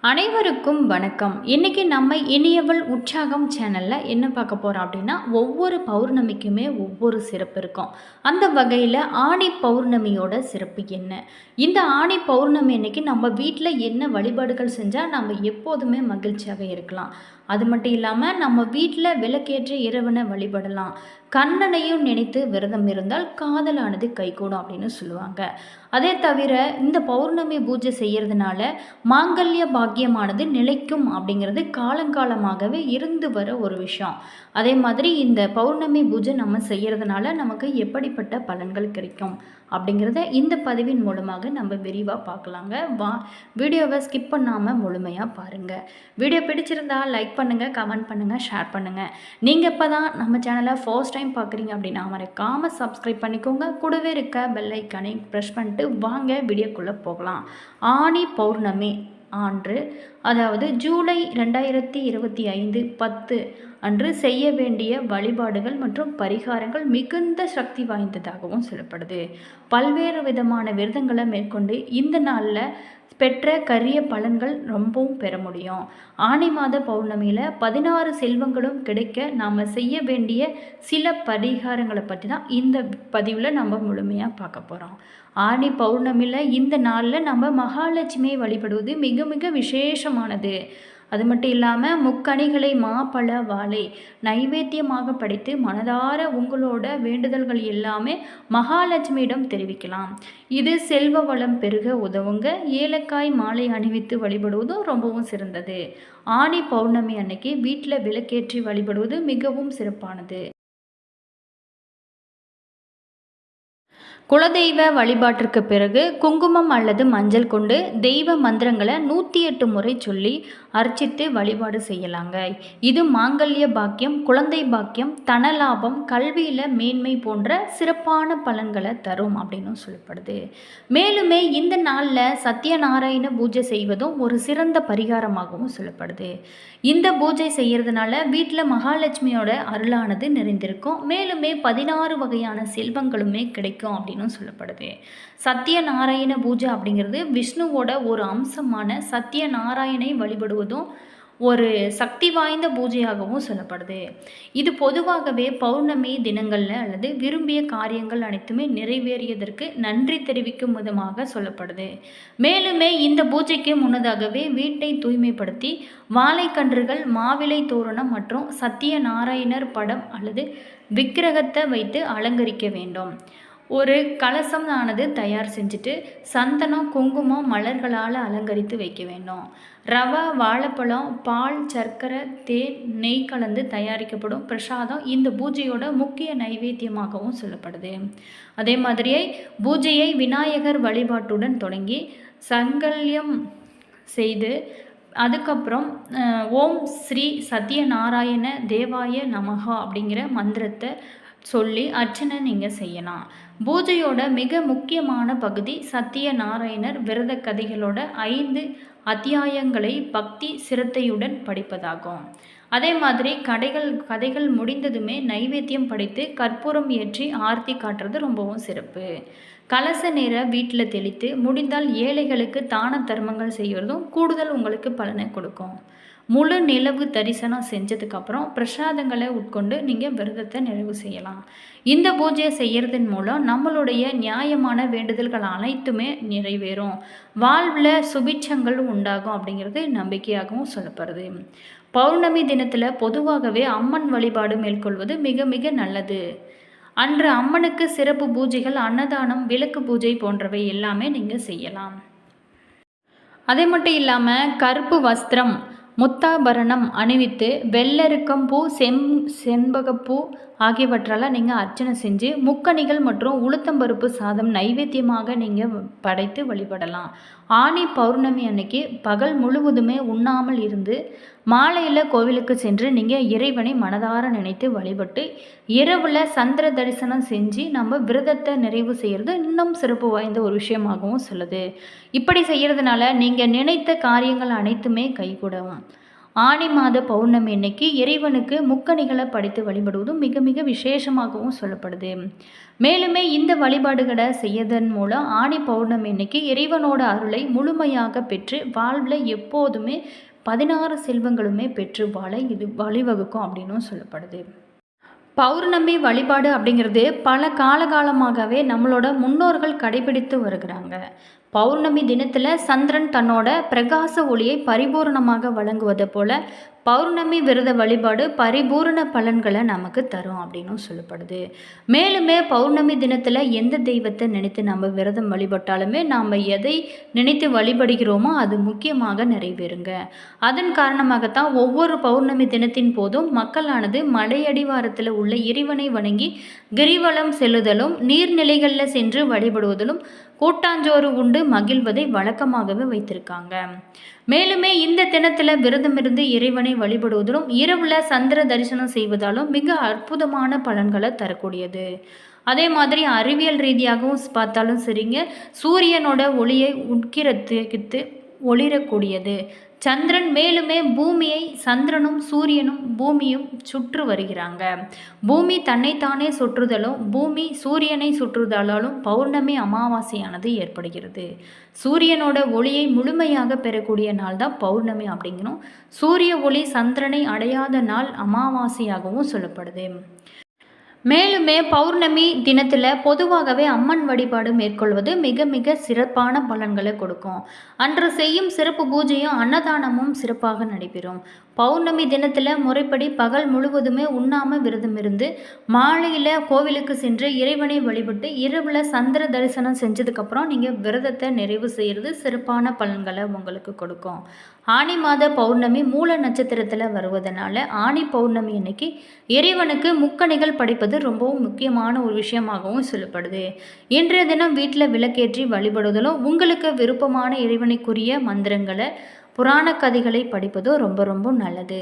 அனைவருக்கும் வணக்கம். இன்னைக்கு நம்ம இனியவள் உற்சாகம் சேனலில் என்ன பார்க்க போகிறோம் அப்படின்னா, ஒவ்வொரு பௌர்ணமிக்குமே ஒவ்வொரு சிறப்பு இருக்கும். அந்த வகையில் ஆடி பௌர்ணமியோட சிறப்பு என்ன? இந்த ஆடி பௌர்ணமி அன்னைக்கு நம்ம வீட்டில் என்ன வழிபாடுகள் செஞ்சால் நம்ம எப்போதுமே மகிழ்ச்சியாக இருக்கலாம்? அது மட்டும் இல்லாமல் நம்ம வீட்டில் விளக்கேற்றி இறைவனை வழிபடலாம். கண்ணனையும் நினைத்து விரதம் இருந்தால் காதலானது கைகூடும் அப்படின்னு சொல்லுவாங்க. அதே தவிர இந்த பௌர்ணமி பூஜை செய்கிறதுனால மாங்கல்ய பாக்கியமானது நிலைக்கும் அப்படிங்கிறது காலங்காலமாகவே இருந்து வர ஒரு விஷயம். அதே மாதிரி இந்த பௌர்ணமி பூஜை நம்ம செய்கிறதுனால நமக்கு எப்படிப்பட்ட பலன்கள் கிடைக்கும் அப்படிங்கிறத இந்த பதிவின் மூலமாக நம்ம விரிவாக பார்க்கலாங்க. வீடியோவை ஸ்கிப் பண்ணாமல் முழுமையாக பாருங்கள். வீடியோ பிடிச்சிருந்தா லைக் பண்ணுங்கள், கமெண்ட் பண்ணுங்கள், ஷேர் பண்ணுங்கள். நீங்கள் இப்போ தான் நம்ம சேனலை ஃபர்ஸ்ட் டைம் பார்க்குறீங்க அப்படின்னா மறக்காமல் சப்ஸ்கிரைப் பண்ணிக்கோங்க. கூடவே இருக்க பெல் ஐக்கானை ப்ரெஸ் பண்ணிட்டு வாங்க வீடியோக்குள்ளே போகலாம். ஆனி பௌர்ணமி அன்று, அதாவது ஜூலை 2025 10 அன்று செய்ய வேண்டிய வழிபாடுகள் மற்றும் பரிகாரங்கள் மிகுந்த சக்தி வாய்ந்ததாகவும் சொல்லப்படுது. பல்வேறு விதமான விரதங்களை மேற்கொண்டு இந்த நாளில் பெற்ற கரிய பலன்கள் ரொம்பவும் பெற முடியும். ஆனி மாத பௌர்ணமியில் 16 செல்வங்களும் கிடைக்க நாம் செய்ய வேண்டிய சில பரிகாரங்களை பற்றி தான் இந்த பதிவில் நம்ம முழுமையாக பார்க்க போகிறோம். ஆனி பௌர்ணமியில் இந்த நாளில் நம்ம மகாலட்சுமியை வழிபடுவது மிக மிக விசேஷமானது. அது மட்டும் இல்லாமல் முக்கணிகளை மாப்பழ வாழை நைவேத்தியமாக படைத்து மனதார உங்களோட வேண்டுதல்கள் எல்லாமே மகாலட்சுமியிடம் தெரிவிக்கலாம். இது செல்வ வளம் பெருக உதவுங்க. ஏலக்காய் மாலை அணிவித்து வழிபடுவதும் ரொம்பவும் சிறந்தது. ஆனி பௌர்ணமி அன்னைக்கு வீட்டில் விளக்கேற்றி வழிபடுவது மிகவும் சிறப்பானது. குலதெய்வ வழிபாட்டிற்கு பிறகு குங்குமம் அல்லது மஞ்சள் கொண்டு தெய்வ மந்திரங்களை 108 முறை சொல்லி அர்ச்சித்து வழிபாடு செய்யலாங்க. இது மாங்கல்ய பாக்கியம், குழந்தை பாக்கியம், தனலாபம், கல்வியில் மேன்மை போன்ற சிறப்பான பலன்களை தரும் அப்படின்னு சொல்லப்படுது. மேலுமே இந்த நாளில் சத்யநாராயண பூஜை செய்வதும் ஒரு சிறந்த பரிகாரமாகவும் சொல்லப்படுது. இந்த பூஜை செய்கிறதுனால வீட்டில் மகாலட்சுமியோட அருளானது நிறைந்திருக்கும். மேலுமே 16 வகையான செல்வங்களுமே கிடைக்கும் அப்படின்னு சொல்லப்படுது. சத்யநாராயண பூஜை அப்படிங்கிறது விஷ்ணுவோட ஒரு அம்சமான சத்யநாராயணை வழிபடுவதும் ஒரு சக்தி வாய்ந்த பூஜையாகவும் சொல்லப்படுது. இது பொதுவாகவே பௌர்ணமி தினங்களில் அல்லது விரும்பிய காரியங்கள் அனைத்துமே நிறைவேறியதற்கு நன்றி தெரிவிக்கும் விதமாக சொல்லப்படுது. மேலுமே இந்த பூஜைக்கு முன்னதாகவே வீட்டை தூய்மைப்படுத்தி வாழைக்கன்றுகள், மாவிலை தோரணம் மற்றும் சத்யநாராயணர் படம் அல்லது விக்கிரகத்தை வைத்து அலங்கரிக்க வேண்டும். ஒரு கலசம் ஆனது தயார் செஞ்சுட்டு சந்தனம், குங்குமம், மலர்களால் அலங்கரித்து வைக்க வேண்டும். ரவை, வாழைப்பழம், பால், சர்க்கரை, தேன், நெய் கலந்து தயாரிக்கப்படும் பிரசாதம் இந்த பூஜையோட முக்கிய நைவேத்தியமாகவும் சொல்லப்படுது. அதே மாதிரியே பூஜையை விநாயகர் வழிபாட்டுடன் தொடங்கி சங்கல்யம் செய்து அதுக்கப்புறம் ஓம் ஸ்ரீ சத்யநாராயண தேவாய நமஹா அப்படிங்கிற மந்திரத்தை சொல்லி அர்ச்சனை நீங்கள் செய்யலாம். பூஜையோட மிக முக்கியமான பகுதி சத்யநாராயணர் விரத கதைகளோட 5 அத்தியாயங்களை பக்தி சிரத்தையுடன் படிப்பதாகும். அதே மாதிரி கதைகள் முடிந்ததுமே நைவேத்தியம் படைத்து கற்பூரம் ஏற்றி ஆர்த்தி காட்டுறது ரொம்பவும் சிறப்பு. கலச நீரை வீட்டில் தெளித்து முடிந்தால் ஏழைகளுக்கு தான தர்மங்கள் செய்வதும் கூடுதல் உங்களுக்கு பலனை கொடுக்கும். முழு நிலவு தரிசனம் செஞ்சதுக்கப்புறம் பிரசாதங்களை உட்கொண்டு நீங்கள் விரதத்தை நிறைவு செய்யலாம். இந்த பூஜையை செய்கிறதன் மூலம் நம்மளுடைய நியாயமான வேண்டுதல்கள் அனைத்துமே நிறைவேறும். வாழ்வில் சுபிட்சங்கள் உண்டாகும் அப்படிங்கிறது நம்பிக்கையாகவும் சொல்லப்படுது. பௌர்ணமி தினத்தில் பொதுவாகவே அம்மன் வழிபாடு மேற்கொள்வது மிக மிக நல்லது. அன்று அம்மனுக்கு சிறப்பு பூஜைகள், அன்னதானம், விளக்கு பூஜை போன்றவை எல்லாமே நீங்கள் செய்யலாம். அதே மட்டும் இல்லாமல் கருப்பு வஸ்திரம், முத்தாபரணம் அணிவித்து வெள்ளருக்கம்பூ, செண்பகப்பூ ஆகியவற்றால் நீங்கள் அர்ச்சனை செஞ்சு முக்கணிகள் மற்றும் உளுத்தம்பருப்பு சாதம் நைவேத்தியமாக நீங்கள் படைத்து வழிபடலாம். ஆனி பௌர்ணமி அன்னைக்கு பகல் முழுவதுமே உண்ணாமல் இருந்து மாலையில் கோவிலுக்கு சென்று நீங்கள் இறைவனை மனதார நினைத்து வழிபட்டு இரவில் சந்திர தரிசனம் செஞ்சு நம்ம விரதத்தை நிறைவு செய்கிறது இன்னும் சிறப்பு வாய்ந்த ஒரு விஷயமாகவும் சொல்லுது. இப்படி செய்கிறதுனால நீங்கள் நினைத்த காரியங்கள் அனைத்துமே கைகூடும். ஆனி மாத பௌர்ணமி அன்னைக்கு இறைவனுக்கு முக்கணிகளை படைத்து வழிபடுவதும் மிக மிக விசேஷமாகவும் சொல்லப்படுது. மேலுமே இந்த வழிபாடுகளை செய்யதன் மூலம் ஆனி பௌர்ணமி அன்னைக்கு இறைவனோட அருளை முழுமையாக பெற்று வாழ்வில் எப்போதுமே 16 செல்வங்களுமே பெற்று வாழ இது வழிவகுக்கும் அப்படின்னும் சொல்லப்படுது. பௌர்ணமி வழிபாடு அப்படிங்கிறது பல காலகாலமாகவே நம்மளோட முன்னோர்கள் கடைபிடித்து வருகிறாங்க. பௌர்ணமி தினத்தில் சந்திரன் தன்னோட பிரகாச ஒளியை பரிபூர்ணமாக வழங்குவதை போல பௌர்ணமி விரத வழிபாடு பரிபூர்ண பலன்களை நமக்கு தரும் அப்படின்னும் சொல்லப்படுது. மேலுமே பௌர்ணமி தினத்தில் எந்த தெய்வத்தை நினைத்து நம்ம விரதம் வழிபட்டாலுமே நாம் எதை நினைத்து வழிபடுகிறோமோ அது முக்கியமாக நிறைவேறுங்க. அதன் காரணமாகத்தான் ஒவ்வொரு பௌர்ணமி தினத்தின் போதும் மக்களானது மலையடிவாரத்தில் உள்ள இறைவனை வணங்கி கிரிவலம் செல்லுதலும் நீர்நிலைகளில் சென்று வழிபடுவதிலும் கூட்டாஞ்சோறு உண்டு மகிழ்வதை வழக்கமாகவே வைத்திருக்காங்க. மேலுமே இந்த தினத்தில் விரதமிருந்து இறைவனை வழிபடுவதிலும் இரவுல சந்திர தரிசனம் செய்வதாலும் மிக அற்புதமான பலன்களை தரக்கூடியது. அதே மாதிரி அறிவியல் ரீதியாகவும் பார்த்தாலும் சரிங்க, சூரியனோட ஒளியை உட்கிரத்து ஒளிரக்கூடியது. சந்திரன் மேலுமே பூமியை சந்திரனும் சூரியனும் பூமியும் சுற்று வருகிறாங்க. பூமி தன்னைத்தானே சுற்றுதலும் பூமி சூரியனை சுற்றுதலாலும் பௌர்ணமி அமாவாசையானது ஏற்படுகிறது. சூரியனோட ஒளியை முழுமையாக பெறக்கூடிய நாள் தான் பௌர்ணமி அப்படிங்கணும். சூரிய ஒளி சந்திரனை அடையாத நாள் அமாவாசையாகவும் சொல்லப்படுது. மேலுமே பௌர்ணமி தினத்தில் பொதுவாகவே அம்மன் வழிபாடு மேற்கொள்வது மிக மிக சிறப்பான பலன்களை கொடுக்கும். அன்று செய்யும் சிறப்பு பூஜையும் அன்னதானமும் சிறப்பாக நடைபெறும். பௌர்ணமி தினத்தில் முறைப்படி பகல் முழுவதுமே உண்ணாமல் விரதம் இருந்து மாலையில் கோவிலுக்கு சென்று இறைவனை வழிபட்டு இரவில் சந்திர தரிசனம் செஞ்சதுக்கப்புறம் நீங்கள் விரதத்தை நிறைவு செய்கிறது சிறப்பான பலன்களை உங்களுக்கு கொடுக்கும். ஆனி மாத பௌர்ணமி மூல நட்சத்திரத்தில் வருவதனால ஆனி பௌர்ணமி அன்னைக்கு இறைவனுக்கு முக்கணிகள் படைப்பது ரொம்பவும் முக்கியமான ஒரு விஷயமாகவும் சொல்லப்படுது. இன்றைய தினம் வீட்டில் விளக்கேற்றி வழிபடுவதிலும் உங்களுக்கு விருப்பமான இறைவனுக்குரிய மந்திரங்களை புராண கதைகளை படிப்பதும் ரொம்ப ரொம்ப நல்லது.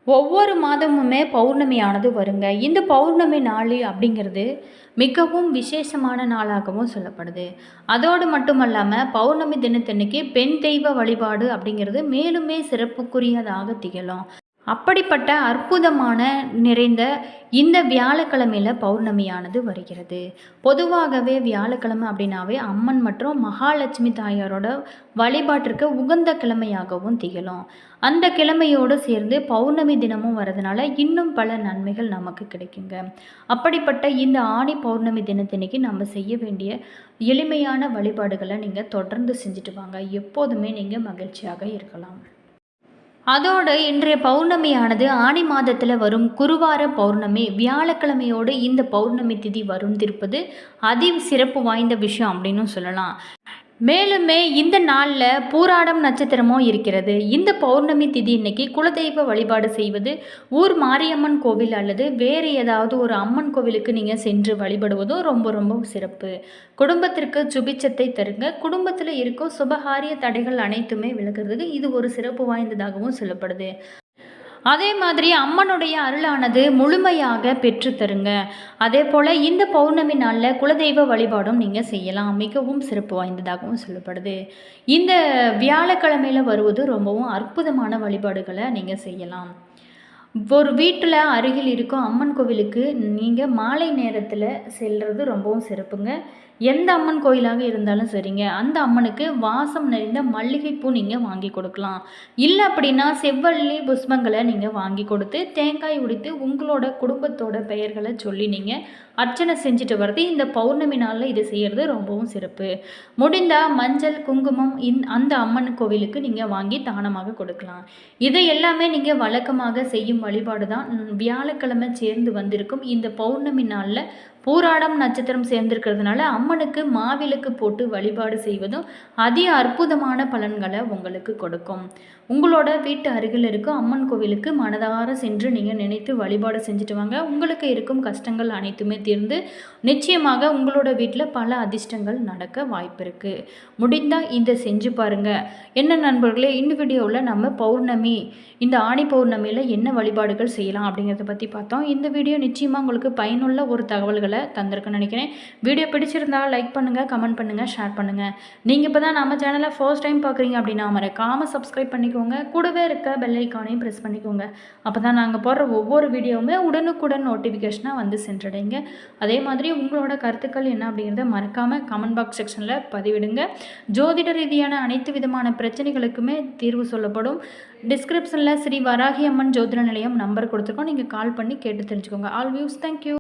ஒவ்வொரு மாதமுமே பௌர்ணமியானது வருங்க. இந்த பௌர்ணமி நாள் அப்படிங்கிறது மிகவும் விசேஷமான நாளாகவும் சொல்லப்படுது. அதோடு மட்டுமல்லாமல் பௌர்ணமி தினத்தன்னைக்கு பெண் தெய்வ வழிபாடு அப்படிங்கிறது மேலுமே சிறப்புக்குரியதாக திகழும். அப்படிப்பட்ட அற்புதமான நிறைந்த இந்த வியாழக்கிழமையில் பௌர்ணமியானது வருகிறது. பொதுவாகவே வியாழக்கிழமை அப்படின்னாவே அம்மன் மற்றும் மகாலட்சுமி தாயாரோட வழிபாட்டிற்கு உகந்த கிழமையாகவும் திகழும். அந்த கிழமையோடு சேர்ந்து பௌர்ணமி தினமும் வரதுனால இன்னும் பல நன்மைகள் நமக்கு கிடைக்குங்க. அப்படிப்பட்ட இந்த ஆனி பௌர்ணமி தினத்தன்னைக்கு நம்ம செய்ய வேண்டிய எளிமையான வழிபாடுகளை நீங்கள் தொடர்ந்து செஞ்சுட்டு வாங்க. எப்போதுமே நீங்கள் மகிழ்ச்சியாக இருக்கலாம். அதோடு இன்றைய பௌர்ணமியானது ஆனி மாதத்தில் வரும் குருவார பௌர்ணமி வியாழக்கிழமையோடு இந்த பௌர்ணமி திதி வருந்திருப்பது அதி சிறப்பு வாய்ந்த விஷயம் அப்படின்னு சொல்லலாம். மேலுமே இந்த நாளில் பூராடம் நட்சத்திரமும் இருக்கிறது. இந்த பௌர்ணமி திதி இன்னைக்கு குலதெய்வ வழிபாடு செய்வது ஊர் மாரியம்மன் கோவில் அல்லது வேறு ஏதாவது ஒரு அம்மன் கோவிலுக்கு நீங்கள் சென்று வழிபடுவதும் ரொம்ப ரொம்ப சிறப்பு. குடும்பத்திற்கு சுபிச்சத்தை தருங்க. குடும்பத்தில் இருக்கும் சுபகாரிய தடைகள் அனைத்துமே விலகுறதுக்கு இது ஒரு சிறப்பு வாய்ந்ததாகவும் சொல்லப்படுது. அதே மாதிரி அம்மனுடைய அருளானது முழுமையாக பெற்று தருங்க. அதே போல் இந்த பௌர்ணமி நாளில் குலதெய்வ வழிபாடும் நீங்கள் செய்யலாம். மிகவும் சிறப்பு வாய்ந்ததாகவும் சொல்லப்படுது. இந்த வியாழக்கிழமையில் வருவது ரொம்பவும் அற்புதமான வழிபாடுகளை நீங்கள் செய்யலாம். ஒரு வீட்டில் அருகில் இருக்கும் அம்மன் கோவிலுக்கு நீங்கள் மாலை நேரத்தில் செல்வது ரொம்பவும் சிறப்புங்க. எந்த அம்மன் கோயிலாக இருந்தாலும் சரிங்க, அந்த அம்மனுக்கு வாசம் நிறைந்த மல்லிகைப்பூ நீங்கள் வாங்கி கொடுக்கலாம். இல்லை அப்படின்னா செவ்வல்லி புஷ்பங்களை நீங்கள் வாங்கி கொடுத்து தேங்காய் உடைத்து உங்களோட குடும்பத்தோட பெயர்களை சொல்லி நீங்கள் அர்ச்சனை செஞ்சுட்டு வர்றது இந்த பௌர்ணமி நாளில் இது செய்கிறது ரொம்பவும் சிறப்பு. முடிந்தால் மஞ்சள் குங்குமம் அந்த அம்மன் கோவிலுக்கு நீங்கள் வாங்கி தானமாக கொடுக்கலாம். இதை எல்லாமே நீங்கள் வழக்கமாக செய்யும் வழிபாடு தான் வியாழக்கிழமை சேர்ந்து வந்திருக்கும் இந்த பௌர்ணமி நாளில் பூராடம் நட்சத்திரம் சேர்ந்திருக்கிறதுனால அம்மனுக்கு மாவிளக்கு போட்டு வழிபாடு செய்வதும் அதி அற்புதமான பலன்களை உங்களுக்கு கொடுக்கும். உங்களோட வீட்டு அருகில் இருக்கும் அம்மன் கோவிலுக்கு மனதார சென்று நீங்கள் நினைத்து வழிபாடு செஞ்சுட்டு வாங்க. உங்களுக்கு இருக்கும் கஷ்டங்கள் அனைத்துமே தீர்ந்து நிச்சயமாக உங்களோட வீட்டில் பல அதிர்ஷ்டங்கள் நடக்க வாய்ப்பு இருக்குது. முடிந்தால் இதை செஞ்சு பாருங்கள். என்ன நண்பர்களே, இந்த வீடியோவில் நம்ம பௌர்ணமி இந்த ஆணி பௌர்ணமியில் என்ன வழிபாடுகள் செய்யலாம் அப்படிங்கிறத பற்றி பார்த்தோம். இந்த வீடியோ நிச்சயமாக உங்களுக்கு பயனுள்ள ஒரு தகவல்களை தகவலை தந்திருக்குன்னு நினைக்கிறேன். வீடியோ பிடிச்சிருந்தால் லைக் பண்ணுங்கள், கமெண்ட் பண்ணுங்கள், ஷேர் பண்ணுங்கள். நீங்கள் இப்போ தான் நம்ம சேனலை ஃபர்ஸ்ட் டைம் பார்க்குறீங்க அப்படின்னா மறக்காமல் சப்ஸ்கிரைப் பண்ணிக்கோங்க. கூடவே இருக்க பெல் ஐக்கானையும் ப்ரெஸ் பண்ணிக்கோங்க. அப்போ தான் நாங்கள் போடுற ஒவ்வொரு வீடியோவுமே உடனுக்குடன் நோட்டிஃபிகேஷனாக வந்து சென்றடைங்க. அதே மாதிரி உங்களோட கருத்துக்கள் என்ன அப்படிங்கிறத மறக்காமல் கமெண்ட் பாக்ஸ் செக்ஷனில் பதிவிடுங்க. ஜோதிட ரீதியான அனைத்து விதமான பிரச்சனைகளுக்குமே தீர்வு சொல்லப்படும். டிஸ்கிரிப்ஷனில் ஸ்ரீ வராகி அம்மன் ஜோதிட நிலையம் நம்பர் கொடுத்துருக்கோம். நீங்கள் கால் பண்ணி கேட்டு தெரிஞ்சுக்கோங்க. All views, thank you.